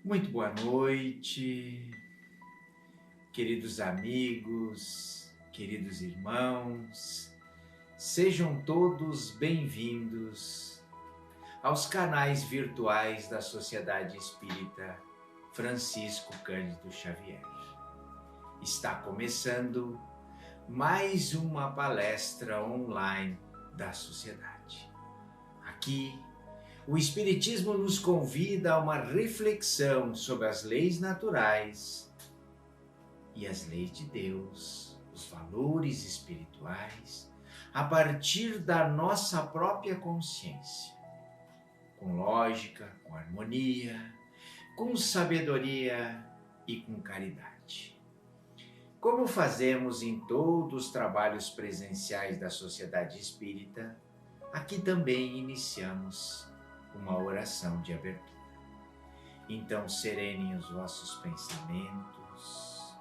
Muito boa noite, queridos amigos, queridos irmãos, sejam todos bem-vindos aos canais virtuais da Sociedade Espírita Francisco Cândido Xavier. Está começando mais uma palestra online da Sociedade. Aqui, o Espiritismo nos convida a uma reflexão sobre as leis naturais e as leis de Deus, os valores espirituais, a partir da nossa própria consciência, com lógica, com harmonia, com sabedoria e com caridade. Como fazemos em todos os trabalhos presenciais da Sociedade Espírita, aqui também iniciamos uma oração de abertura. Então, serenem os vossos pensamentos.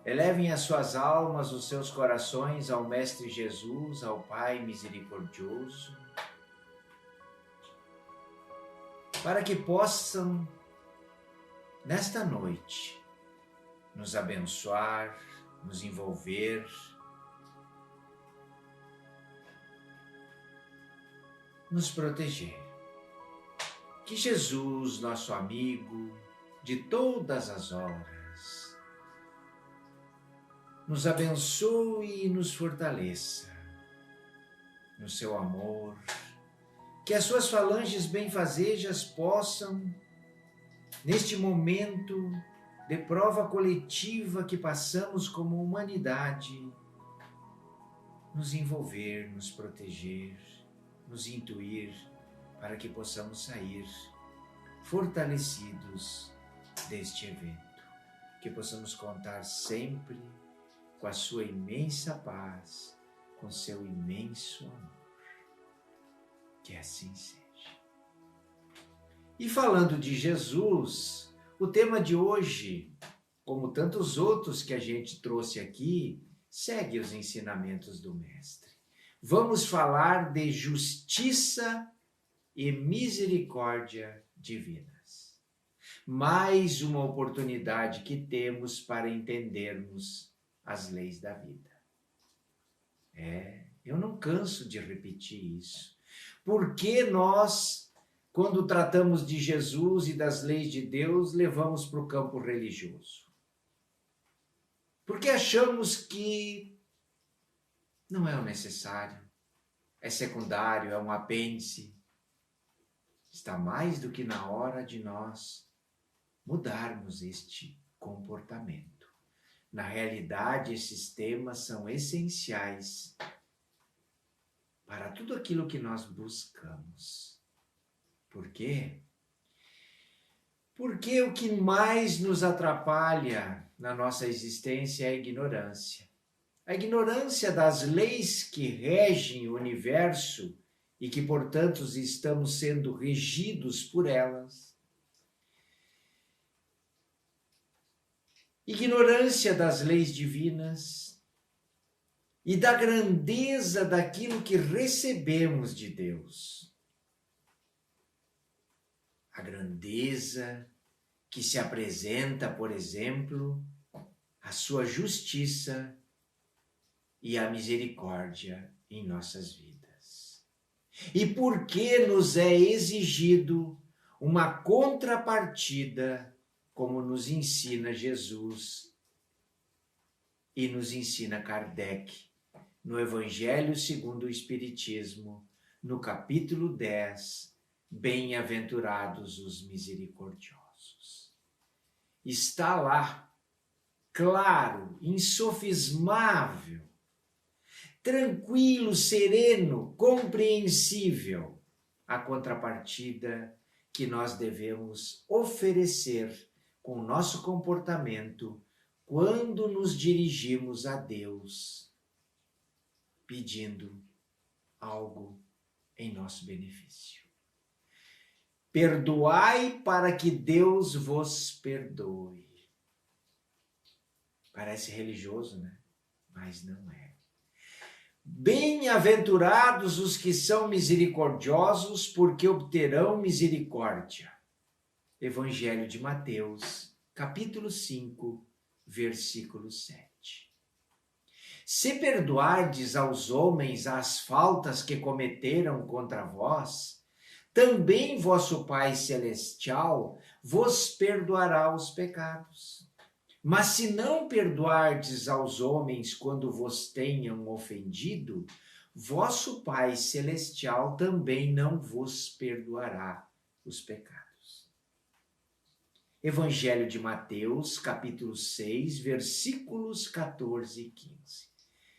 Elevem as suas almas, os seus corações ao Mestre Jesus, ao Pai misericordioso, para que possam, nesta noite, nos abençoar, nos envolver, nos proteger. Que Jesus, nosso amigo de todas as horas, nos abençoe e nos fortaleça no seu amor, que as suas falanges benfazejas possam, neste momento de prova coletiva que passamos como humanidade, nos envolver, nos proteger, nos intuir para que possamos sair fortalecidos deste evento, que possamos contar sempre com a sua imensa paz, com seu imenso amor. Que assim seja. E falando de Jesus, o tema de hoje, como tantos outros que a gente trouxe aqui, segue os ensinamentos do Mestre. Vamos falar de justiça e misericórdia divinas. Mais uma oportunidade que temos para entendermos as leis da vida. Eu não canso de repetir isso. Porque nós, quando tratamos de Jesus e das leis de Deus, levamos para o campo religioso? Porque achamos que não é o necessário, é secundário, é um apêndice. Está mais do que na hora de nós mudarmos este comportamento. Na realidade, esses temas são essenciais para tudo aquilo que nós buscamos. Por quê? Porque o que mais nos atrapalha na nossa existência é a ignorância. A ignorância das leis que regem o universo e que, portanto, estamos sendo regidos por elas. Ignorância das leis divinas e da grandeza daquilo que recebemos de Deus. A grandeza que se apresenta, por exemplo, a sua justiça e a misericórdia em nossas vidas. E por que nos é exigido uma contrapartida, como nos ensina Jesus e nos ensina Kardec no Evangelho segundo o Espiritismo, no capítulo 10, Bem-aventurados os misericordiosos. Está lá, claro, insofismável, tranquilo, sereno, compreensível, a contrapartida que nós devemos oferecer com o nosso comportamento quando nos dirigimos a Deus, pedindo algo em nosso benefício. Perdoai para que Deus vos perdoe. Parece religioso, né? Mas não é. Bem-aventurados os que são misericordiosos, porque obterão misericórdia. Evangelho de Mateus, capítulo 5, versículo 7. Se perdoardes aos homens as faltas que cometeram contra vós, também vosso Pai Celestial vos perdoará os pecados. Mas se não perdoardes aos homens quando vos tenham ofendido, vosso Pai Celestial também não vos perdoará os pecados. Evangelho de Mateus, capítulo 6, versículos 14 e 15.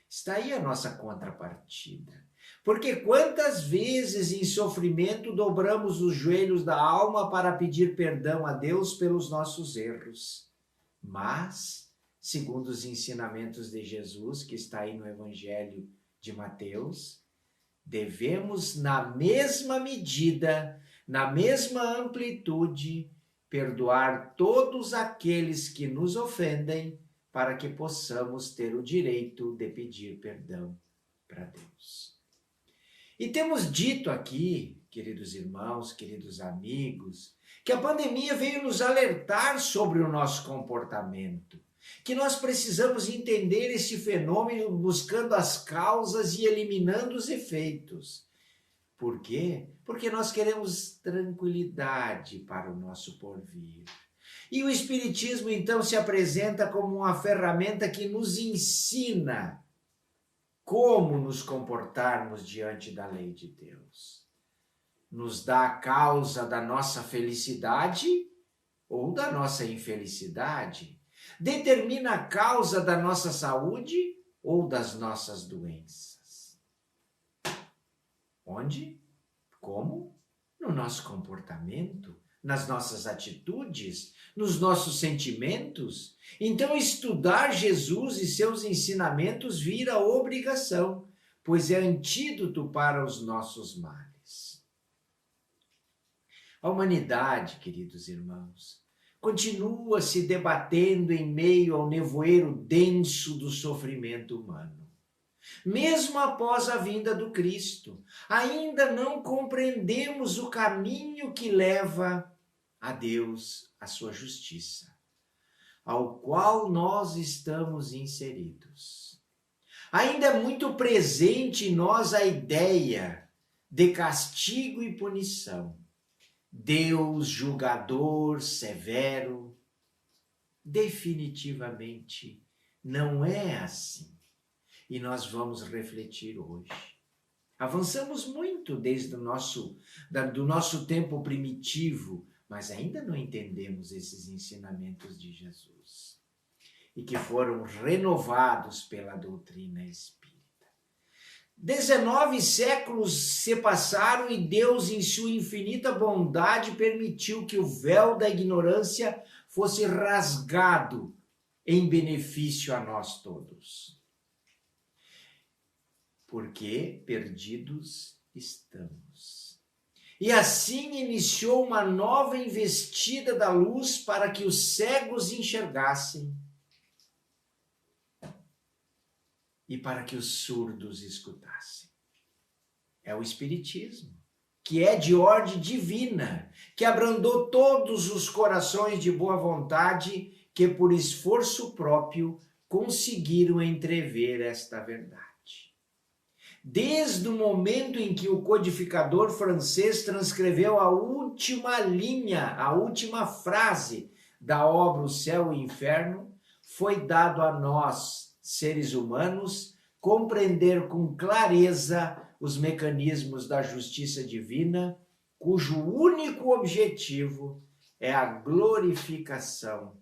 Está aí a nossa contrapartida. Porque quantas vezes em sofrimento dobramos os joelhos da alma para pedir perdão a Deus pelos nossos erros. Mas, segundo os ensinamentos de Jesus, que está aí no Evangelho de Mateus, devemos na mesma medida, na mesma amplitude, perdoar todos aqueles que nos ofendem, para que possamos ter o direito de pedir perdão para Deus. E temos dito aqui, queridos irmãos, queridos amigos, que a pandemia veio nos alertar sobre o nosso comportamento, que nós precisamos entender esse fenômeno buscando as causas e eliminando os efeitos. Por quê? Porque nós queremos tranquilidade para o nosso porvir. E o Espiritismo, então, se apresenta como uma ferramenta que nos ensina como nos comportarmos diante da lei de Deus. Nos dá a causa da nossa felicidade ou da nossa infelicidade. Determina a causa da nossa saúde ou das nossas doenças. Onde? Como? No nosso comportamento, nas nossas atitudes, nos nossos sentimentos. Então, estudar Jesus e seus ensinamentos vira obrigação, pois é antídoto para os nossos males. A humanidade, queridos irmãos, continua se debatendo em meio ao nevoeiro denso do sofrimento humano. Mesmo após a vinda do Cristo, ainda não compreendemos o caminho que leva a Deus, a sua justiça, ao qual nós estamos inseridos. Ainda é muito presente em nós a ideia de castigo e punição. Deus julgador, severo. Definitivamente não é assim. E nós vamos refletir hoje. Avançamos muito desde do nosso tempo primitivo, mas ainda não entendemos esses ensinamentos de Jesus e que foram renovados pela doutrina espírita. 19 séculos se passaram e Deus, em sua infinita bondade, permitiu que o véu da ignorância fosse rasgado em benefício a nós todos. Porque perdidos estamos. E assim iniciou uma nova investida da luz para que os cegos enxergassem e para que os surdos escutassem. É o Espiritismo, que é de ordem divina, que abrandou todos os corações de boa vontade que por esforço próprio conseguiram entrever esta verdade. Desde o momento em que o codificador francês transcreveu a última linha, a última frase da obra O Céu e o Inferno, foi dado a nós, seres humanos, compreender com clareza os mecanismos da justiça divina, cujo único objetivo é a glorificação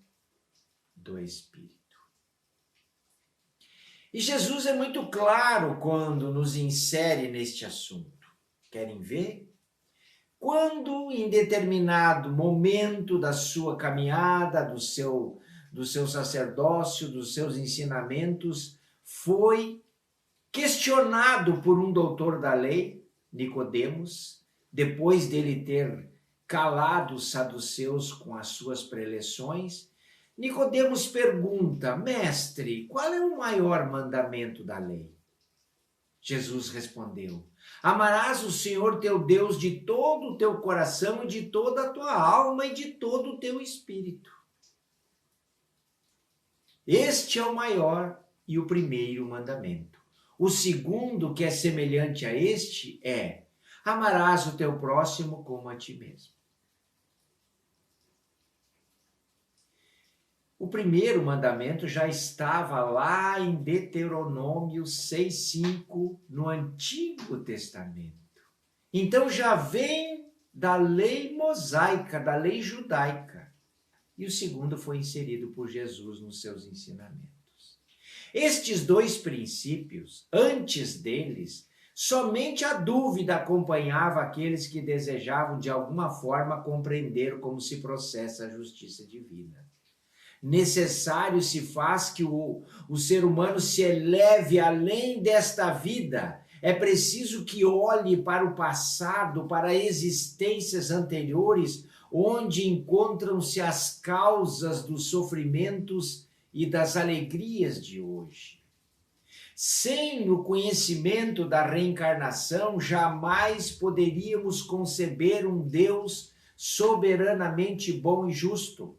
do Espírito. E Jesus é muito claro quando nos insere neste assunto. Querem ver? Quando, em determinado momento da sua caminhada, do seu sacerdócio, dos seus ensinamentos, foi questionado por um doutor da lei, Nicodemos, depois dele ter calado os saduceus com as suas preleções, Nicodemos pergunta: mestre, qual é o maior mandamento da lei? Jesus respondeu: Amarás o Senhor teu Deus de todo o teu coração e de toda a tua alma e de todo o teu espírito. Este é o maior e o primeiro mandamento. O segundo, que é semelhante a este, é: amarás o teu próximo como a ti mesmo. O primeiro mandamento já estava lá em Deuteronômio 6:5, no Antigo Testamento. Então já vem da lei mosaica, da lei judaica. E o segundo foi inserido por Jesus nos seus ensinamentos. Estes dois princípios, antes deles, somente a dúvida acompanhava aqueles que desejavam de alguma forma compreender como se processa a justiça divina. Necessário se faz que o ser humano se eleve além desta vida. É preciso que olhe para o passado, para existências anteriores, onde encontram-se as causas dos sofrimentos e das alegrias de hoje. Sem o conhecimento da reencarnação, jamais poderíamos conceber um Deus soberanamente bom e justo,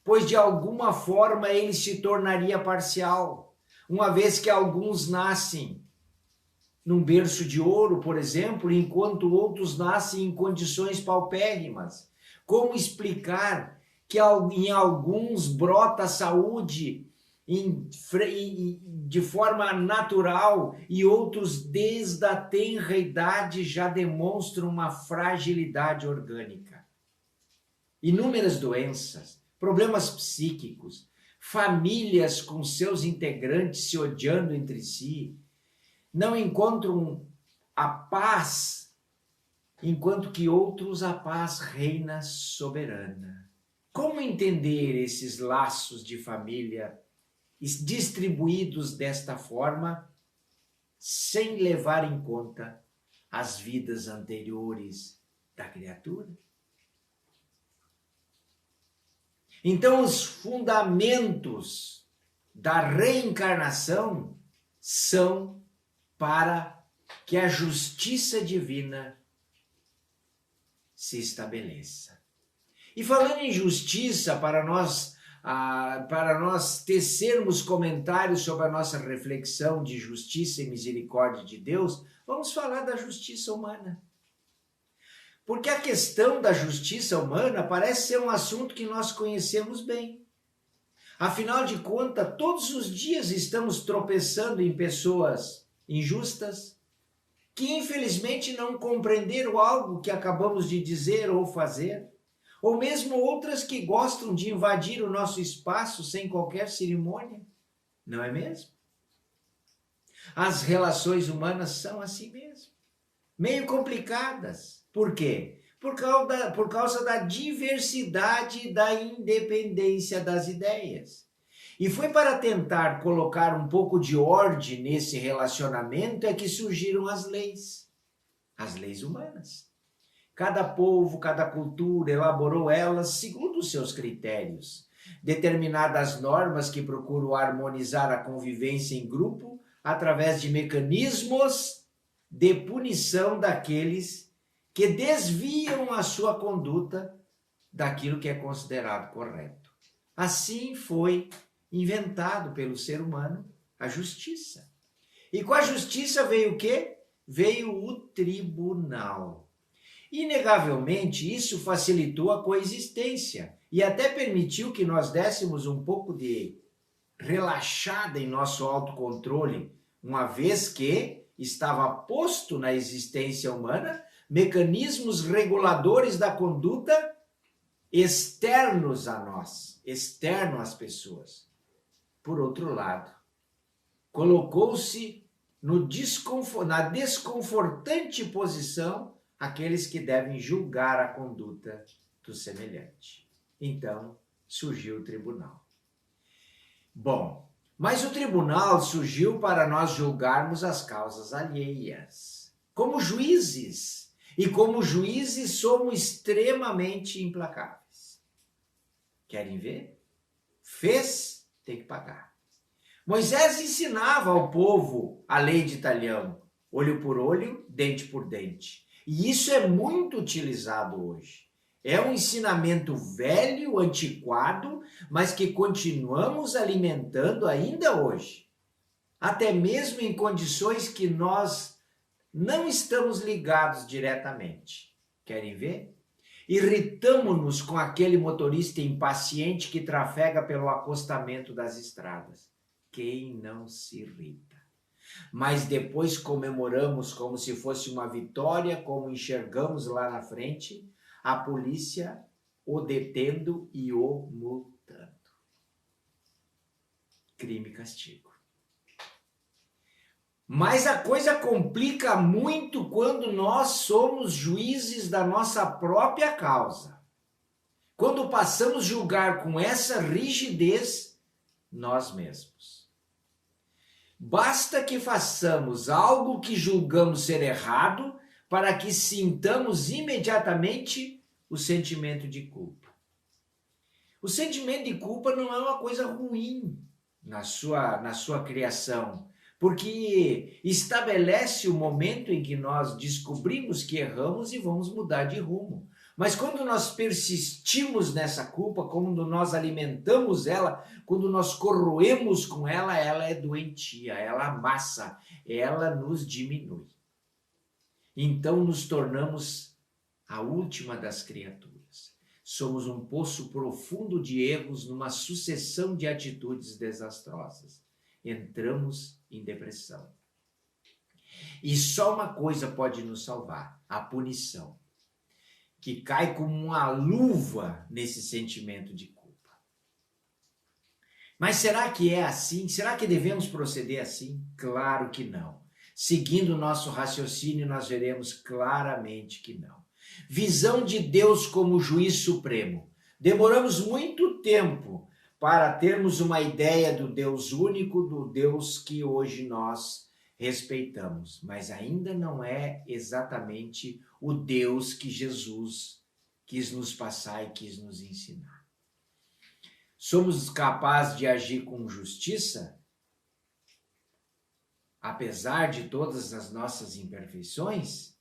pois de alguma forma ele se tornaria parcial, uma vez que alguns nascem num berço de ouro, por exemplo, enquanto outros nascem em condições paupérrimas. Como explicar que em alguns brota a saúde de forma natural e outros, desde a tenra idade, já demonstram uma fragilidade orgânica? Inúmeras doenças, problemas psíquicos, famílias com seus integrantes se odiando entre si, não encontram a paz, enquanto que outros a paz reina soberana. Como entender esses laços de família distribuídos desta forma, sem levar em conta as vidas anteriores da criatura? Então, os fundamentos da reencarnação são para que a justiça divina se estabeleça. E falando em justiça, para nós tecermos comentários sobre a nossa reflexão de justiça e misericórdia de Deus, vamos falar da justiça humana. Porque a questão da justiça humana parece ser um assunto que nós conhecemos bem. Afinal de contas, todos os dias estamos tropeçando em pessoas injustas, que infelizmente não compreenderam algo que acabamos de dizer ou fazer, ou mesmo outras que gostam de invadir o nosso espaço sem qualquer cerimônia, não é mesmo? As relações humanas são assim mesmo, meio complicadas. Por quê? Por causa da diversidade e da independência das ideias. E foi para tentar colocar um pouco de ordem nesse relacionamento é que surgiram as leis humanas. Cada povo, cada cultura elaborou elas segundo os seus critérios. Determinadas normas que procuram harmonizar a convivência em grupo através de mecanismos de punição daqueles que desviam a sua conduta daquilo que é considerado correto. Assim foi inventado pelo ser humano a justiça. E com a justiça veio o quê? Veio o tribunal. Inegavelmente, isso facilitou a coexistência e até permitiu que nós dessemos um pouco de relaxada em nosso autocontrole, uma vez que estava posto na existência humana mecanismos reguladores da conduta externos a nós, externos às pessoas. Por outro lado, colocou-se na desconfortante posição aqueles que devem julgar a conduta do semelhante. Então, surgiu o tribunal. Bom, mas o tribunal surgiu para nós julgarmos as causas alheias. Como juízes, e como juízes somos extremamente implacáveis. Querem ver? Fez, tem que pagar. Moisés ensinava ao povo a lei de talhão. Olho por olho, dente por dente. E isso é muito utilizado hoje. É um ensinamento velho, antiquado, mas que continuamos alimentando ainda hoje. Até mesmo em condições que nós não estamos ligados diretamente. Querem ver? Irritamo-nos com aquele motorista impaciente que trafega pelo acostamento das estradas. Quem não se irrita? Mas depois comemoramos como se fosse uma vitória, como enxergamos lá na frente, a polícia o detendo e o multando. Crime e castigo. Mas a coisa complica muito quando nós somos juízes da nossa própria causa. Quando passamos a julgar com essa rigidez nós mesmos. Basta que façamos algo que julgamos ser errado para que sintamos imediatamente o sentimento de culpa. O sentimento de culpa não é uma coisa ruim na sua criação, porque estabelece o momento em que nós descobrimos que erramos e vamos mudar de rumo. Mas quando nós persistimos nessa culpa, quando nós alimentamos ela, quando nós corroemos com ela, ela é doentia, ela amassa, ela nos diminui. Então nos tornamos a última das criaturas. Somos um poço profundo de erros numa sucessão de atitudes desastrosas. Entramos em depressão. E só uma coisa pode nos salvar: a punição, que cai como uma luva nesse sentimento de culpa. Mas será que é assim? Será que devemos proceder assim? Claro que não. Seguindo o nosso raciocínio, nós veremos claramente que não. Visão de Deus como juiz supremo. Demoramos muito tempo para termos uma ideia do Deus único, do Deus que hoje nós respeitamos, mas ainda não é exatamente o Deus que Jesus quis nos passar e quis nos ensinar. Somos capazes de agir com justiça, apesar de todas as nossas imperfeições?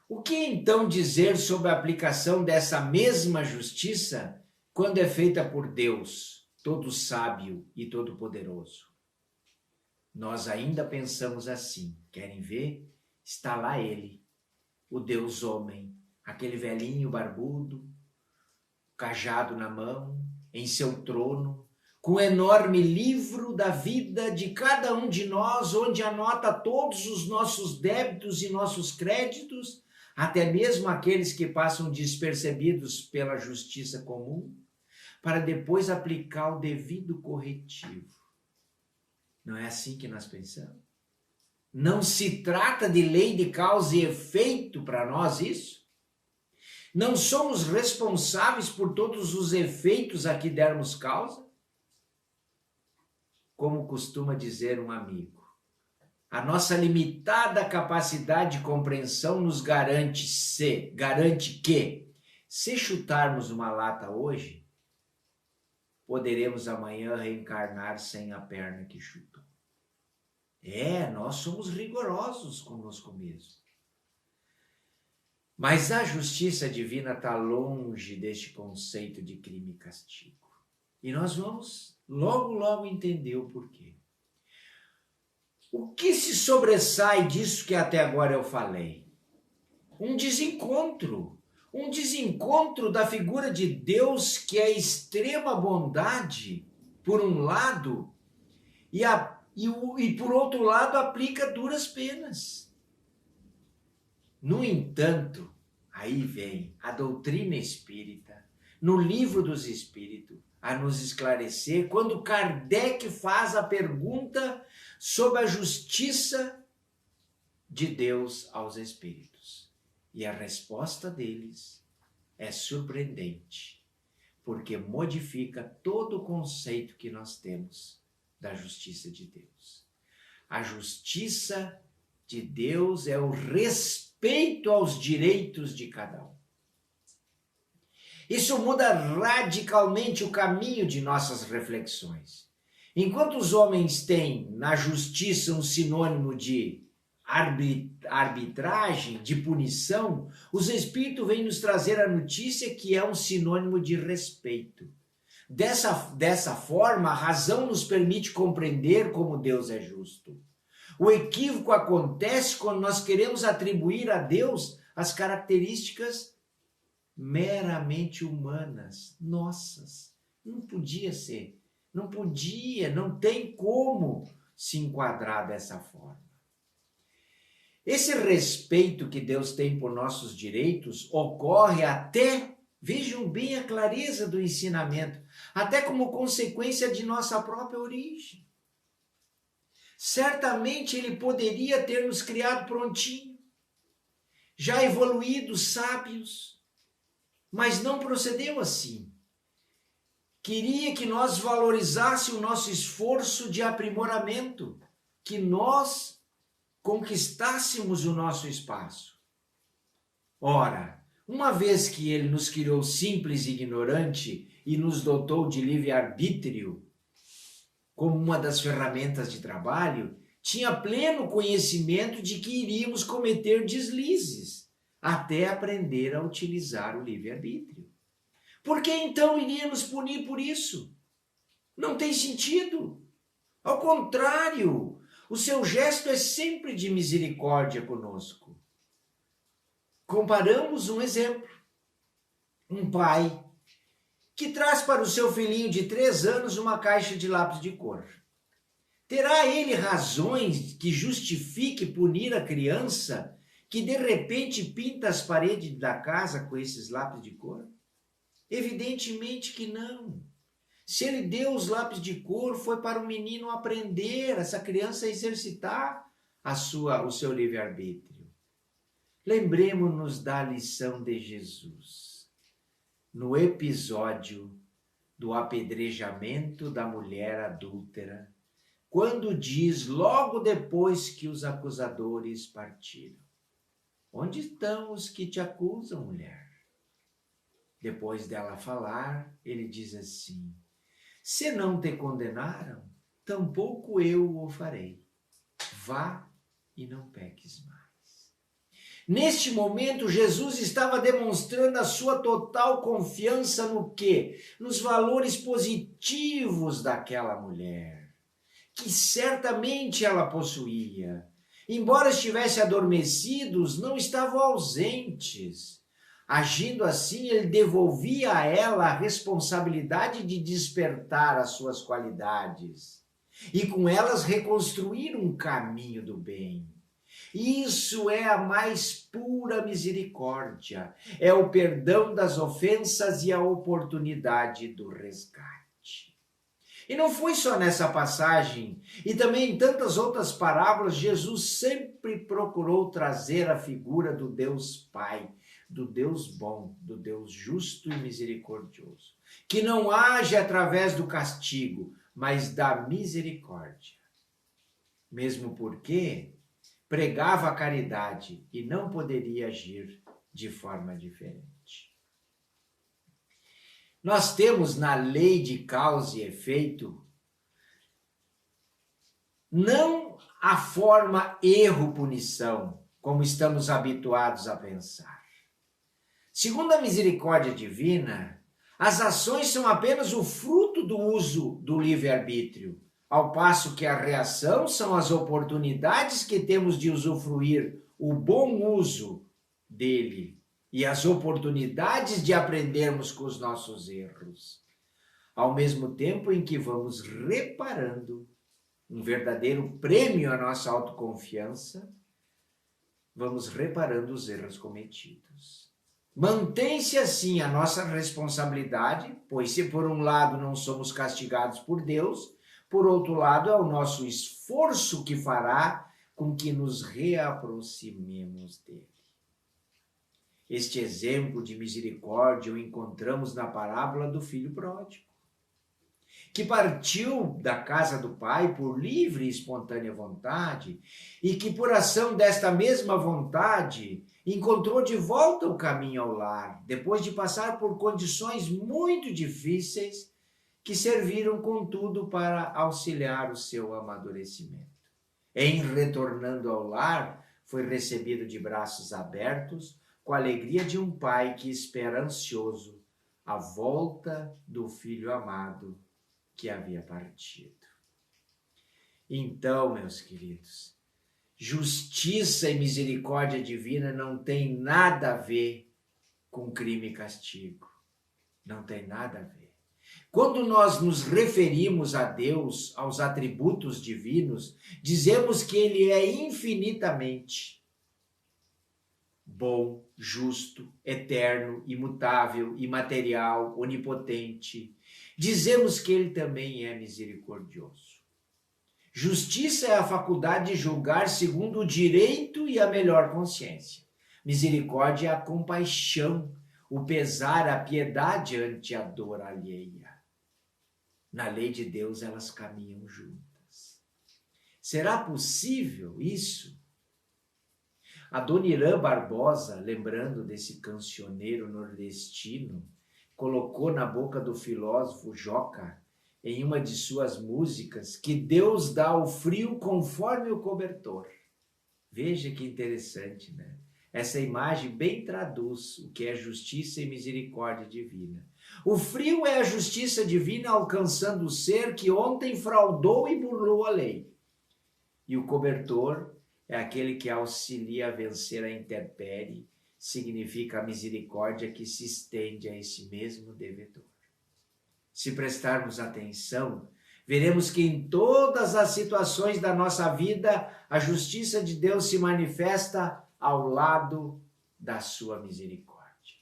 O que então dizer sobre a aplicação dessa mesma justiça quando é feita por Deus, todo sábio e todo poderoso? Nós ainda pensamos assim. Querem ver? Está lá ele, o Deus homem, aquele velhinho barbudo, cajado na mão, em seu trono, com o enorme livro da vida de cada um de nós, onde anota todos os nossos débitos e nossos créditos, até mesmo aqueles que passam despercebidos pela justiça comum, para depois aplicar o devido corretivo. Não é assim que nós pensamos? Não se trata de lei de causa e efeito para nós isso? Não somos responsáveis por todos os efeitos a que dermos causa? Como costuma dizer um amigo, a nossa limitada capacidade de compreensão nos garante que, se chutarmos uma lata hoje, poderemos amanhã reencarnar sem a perna que chutou. Nós somos rigorosos conosco mesmo. Mas a justiça divina está longe deste conceito de crime e castigo. E nós vamos logo entender o porquê. O que se sobressai disso que até agora eu falei? Um desencontro da figura de Deus, que é extrema bondade, por um lado, e por outro lado aplica duras penas. No entanto, aí vem a doutrina espírita, no Livro dos Espíritos, a nos esclarecer quando Kardec faz a pergunta sobre a justiça de Deus aos espíritos. E a resposta deles é surpreendente, porque modifica todo o conceito que nós temos da justiça de Deus. A justiça de Deus é o respeito aos direitos de cada um. Isso muda radicalmente o caminho de nossas reflexões. Enquanto os homens têm na justiça um sinônimo de arbitragem, de punição, os Espíritos vêm nos trazer a notícia que é um sinônimo de respeito. Dessa forma, a razão nos permite compreender como Deus é justo. O equívoco acontece quando nós queremos atribuir a Deus as características meramente humanas, nossas. Não podia ser, não tem como se enquadrar dessa forma. Esse respeito que Deus tem por nossos direitos ocorre até, vejam bem a clareza do ensinamento, até como consequência de nossa própria origem. Certamente Ele poderia ter nos criado prontinho, já evoluídos, sábios, mas não procedeu assim. Queria que nós valorizássemos o nosso esforço de aprimoramento, que nós conquistássemos o nosso espaço. Ora, uma vez que Ele nos criou simples e ignorante e nos dotou de livre-arbítrio como uma das ferramentas de trabalho, tinha pleno conhecimento de que iríamos cometer deslizes até aprender a utilizar o livre-arbítrio. Por que então iria nos punir por isso? Não tem sentido. Ao contrário, o seu gesto é sempre de misericórdia conosco. Comparamos um exemplo. Um pai que traz para o seu filhinho de 3 anos uma caixa de lápis de cor. Terá ele razões que justifique punir a criança que de repente pinta as paredes da casa com esses lápis de cor? Evidentemente que não. Se ele deu os lápis de cor, foi para o menino aprender, essa criança exercitar o seu livre-arbítrio. Lembremos-nos da lição de Jesus, no episódio do apedrejamento da mulher adúltera, quando diz, logo depois que os acusadores partiram: onde estão os que te acusam, mulher? Depois dela falar, ele diz assim: se não te condenaram, tampouco eu o farei. Vá e não peques mais. Neste momento, Jesus estava demonstrando a sua total confiança no quê? Nos valores positivos daquela mulher, que certamente ela possuía. Embora estivesse adormecidos, não estavam ausentes. Agindo assim, ele devolvia a ela a responsabilidade de despertar as suas qualidades e com elas reconstruir um caminho do bem. Isso é a mais pura misericórdia, é o perdão das ofensas e a oportunidade do resgate. E não foi só nessa passagem, e também em tantas outras parábolas, Jesus sempre procurou trazer a figura do Deus Pai, do Deus bom, do Deus justo e misericordioso, que não age através do castigo, mas da misericórdia. Mesmo porque pregava a caridade e não poderia agir de forma diferente. Nós temos na lei de causa e efeito não a forma erro-punição, como estamos habituados a pensar. Segundo a misericórdia divina, as ações são apenas o fruto do uso do livre-arbítrio, ao passo que a reação são as oportunidades que temos de usufruir o bom uso dele e as oportunidades de aprendermos com os nossos erros, ao mesmo tempo em que vamos reparando um verdadeiro prêmio à nossa autoconfiança, vamos reparando os erros cometidos. Mantém-se assim a nossa responsabilidade, pois se por um lado não somos castigados por Deus, por outro lado é o nosso esforço que fará com que nos reaproximemos dele. Este exemplo de misericórdia o encontramos na parábola do filho pródigo, que partiu da casa do pai por livre e espontânea vontade e que por ação desta mesma vontade encontrou de volta o caminho ao lar, depois de passar por condições muito difíceis que serviram, contudo, para auxiliar o seu amadurecimento. Em retornando ao lar, foi recebido de braços abertos, com a alegria de um pai que espera ansioso a volta do filho amado que havia partido. Então, meus queridos, justiça e misericórdia divina não tem nada a ver com crime e castigo. Não tem nada a ver. Quando nós nos referimos a Deus, aos atributos divinos, dizemos que Ele é infinitamente bom, justo, eterno, imutável, imaterial, onipotente. Dizemos que Ele também é misericordioso. Justiça é a faculdade de julgar segundo o direito e a melhor consciência. Misericórdia é a compaixão, o pesar, a piedade ante a dor alheia. Na lei de Deus elas caminham juntas. Será possível isso? Adoniran Barbosa, lembrando desse cancioneiro nordestino, colocou na boca do filósofo Joca, em uma de suas músicas, que Deus dá o frio conforme o cobertor. Veja que interessante, né? Essa imagem bem traduz o que é justiça e misericórdia divina. O frio é a justiça divina alcançando o ser que ontem fraudou e burlou a lei. E o cobertor é aquele que auxilia a vencer a intempérie, significa a misericórdia que se estende a esse mesmo devedor. Se prestarmos atenção, veremos que em todas as situações da nossa vida, a justiça de Deus se manifesta ao lado da sua misericórdia.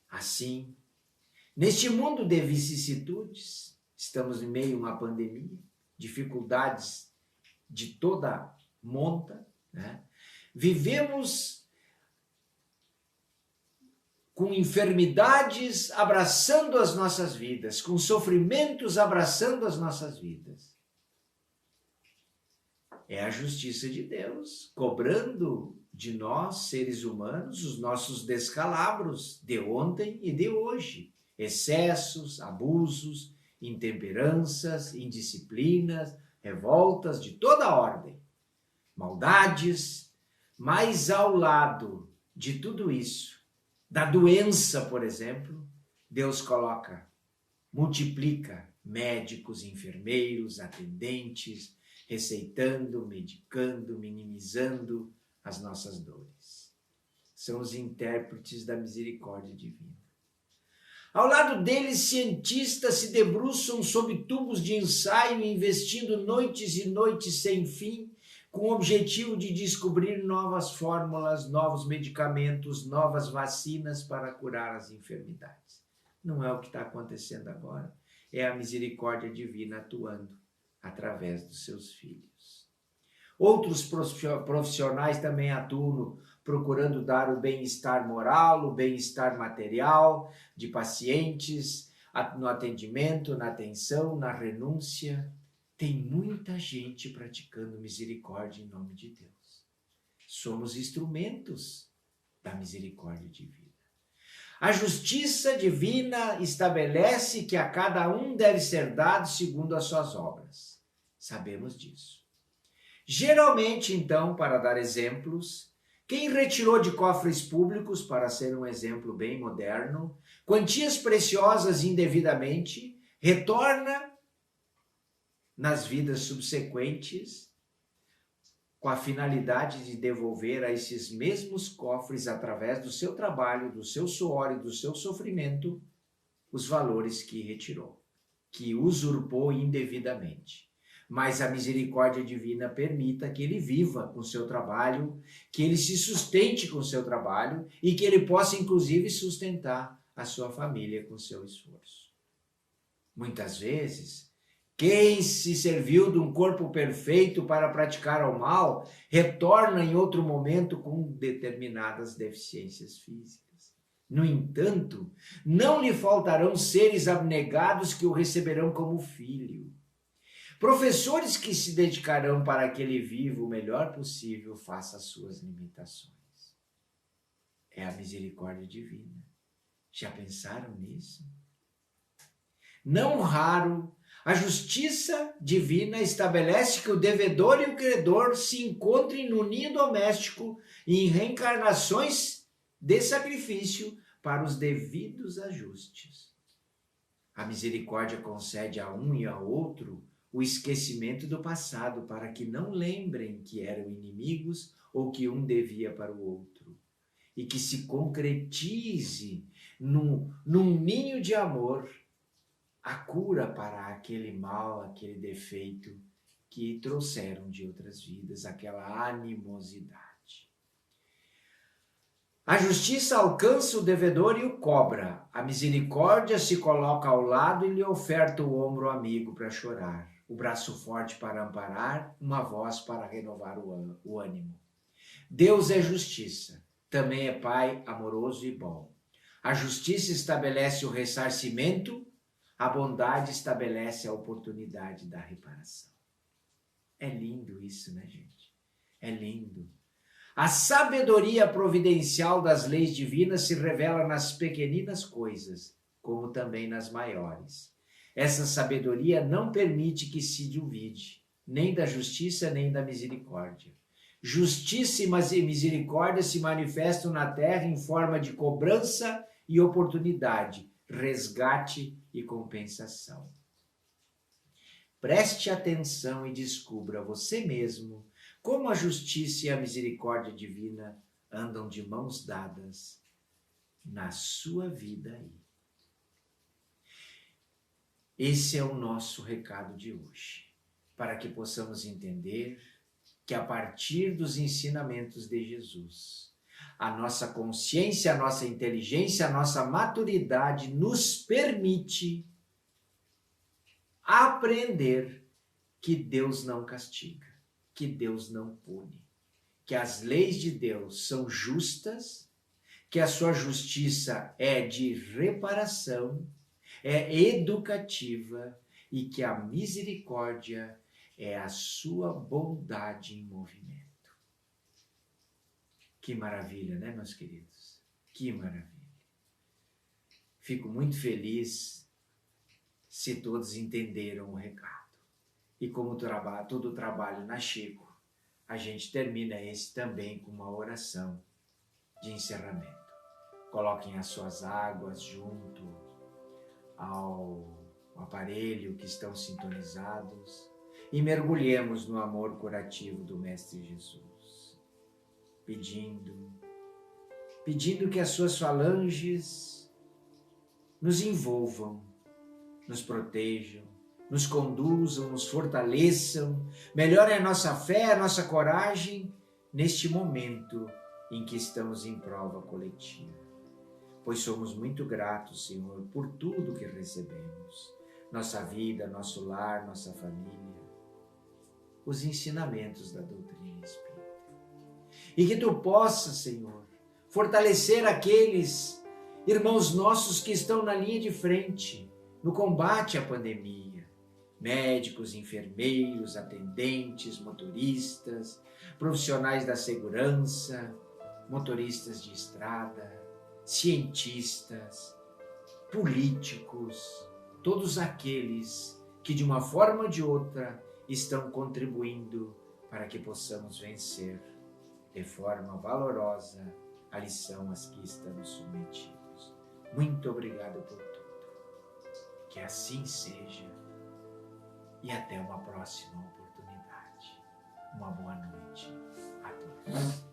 Assim, neste mundo de vicissitudes, estamos em meio a uma pandemia, dificuldades de toda monta, né? Vivemos com enfermidades abraçando as nossas vidas, com sofrimentos abraçando as nossas vidas. É a justiça de Deus, cobrando de nós, seres humanos, os nossos descalabros de ontem e de hoje. Excessos, abusos, intemperanças, indisciplinas, revoltas de toda ordem, maldades, mas ao lado de tudo isso, da doença, por exemplo, Deus coloca, multiplica médicos, enfermeiros, atendentes, receitando, medicando, minimizando as nossas dores. São os intérpretes da misericórdia divina. Ao lado deles, cientistas se debruçam sob tubos de ensaio, investindo noites e noites sem fim, com o objetivo de descobrir novas fórmulas, novos medicamentos, novas vacinas para curar as enfermidades. Não é o que está acontecendo agora, é a misericórdia divina atuando através dos seus filhos. Outros profissionais também atuam procurando dar o bem-estar moral, o bem-estar material de pacientes, no atendimento, na atenção, na renúncia. Tem muita gente praticando misericórdia em nome de Deus. Somos instrumentos da misericórdia divina. A justiça divina estabelece que a cada um deve ser dado segundo as suas obras. Sabemos disso. Geralmente, então, para dar exemplos, quem retirou de cofres públicos, para ser um exemplo bem moderno, quantias preciosas indevidamente, retorna nas vidas subsequentes com a finalidade de devolver a esses mesmos cofres, através do seu trabalho, do seu suor e do seu sofrimento, os valores que retirou, que usurpou indevidamente. Mas a misericórdia divina permita que ele viva com o seu trabalho, que ele se sustente com o seu trabalho e que ele possa, inclusive, sustentar a sua família com o seu esforço. Muitas vezes, quem se serviu de um corpo perfeito para praticar o mal, retorna em outro momento com determinadas deficiências físicas. No entanto, não lhe faltarão seres abnegados que o receberão como filho. Professores que se dedicarão para que ele viva o melhor possível, faça as suas limitações. É a misericórdia divina. Já pensaram nisso? Não raro, A justiça divina estabelece que o devedor e o credor se encontrem no ninho doméstico e em reencarnações de sacrifício para os devidos ajustes. A misericórdia concede a um e ao outro o esquecimento do passado para que não lembrem que eram inimigos ou que um devia para o outro, e que se concretize num ninho de amor a cura para aquele mal, aquele defeito que trouxeram de outras vidas, aquela animosidade. A justiça alcança o devedor e o cobra. A misericórdia se coloca ao lado e lhe oferta o ombro amigo para chorar, o braço forte para amparar, uma voz para renovar o ânimo. Deus é justiça, também é Pai amoroso e bom. A justiça estabelece o ressarcimento, a bondade estabelece a oportunidade da reparação. É lindo isso, né, gente? É lindo. A sabedoria providencial das leis divinas se revela nas pequeninas coisas, como também nas maiores. Essa sabedoria não permite que se duvide, nem da justiça, nem da misericórdia. Justiça e misericórdia se manifestam na terra em forma de cobrança e oportunidade, resgate e compensação. Preste atenção e descubra você mesmo como a justiça e a misericórdia divina andam de mãos dadas na sua vida aí. Esse é o nosso recado de hoje, para que possamos entender que a partir dos ensinamentos de Jesus, a nossa consciência, a nossa inteligência, a nossa maturidade nos permite aprender que Deus não castiga, que Deus não pune, que as leis de Deus são justas, que a sua justiça é de reparação, é educativa e que a misericórdia é a sua bondade em movimento. Que maravilha, né, meus queridos? Que maravilha. Fico muito feliz se todos entenderam o recado. E como todo o trabalho na Chico, a gente termina esse também com uma oração de encerramento. Coloquem as suas águas junto ao aparelho que estão sintonizados e mergulhemos no amor curativo do Mestre Jesus, pedindo que as suas falanges nos envolvam, nos protejam, nos conduzam, nos fortaleçam, melhorem a nossa fé, a nossa coragem neste momento em que estamos em prova coletiva. Pois somos muito gratos, Senhor, por tudo que recebemos, nossa vida, nosso lar, nossa família, os ensinamentos da doutrina espírita. E que Tu possas, Senhor, fortalecer aqueles irmãos nossos que estão na linha de frente, no combate à pandemia, médicos, enfermeiros, atendentes, motoristas, profissionais da segurança, motoristas de estrada, cientistas, políticos, todos aqueles que de uma forma ou de outra estão contribuindo para que possamos vencer de forma valorosa a lição a que estamos submetidos. Muito obrigado por tudo. Que assim seja e até uma próxima oportunidade. Uma boa noite a todos.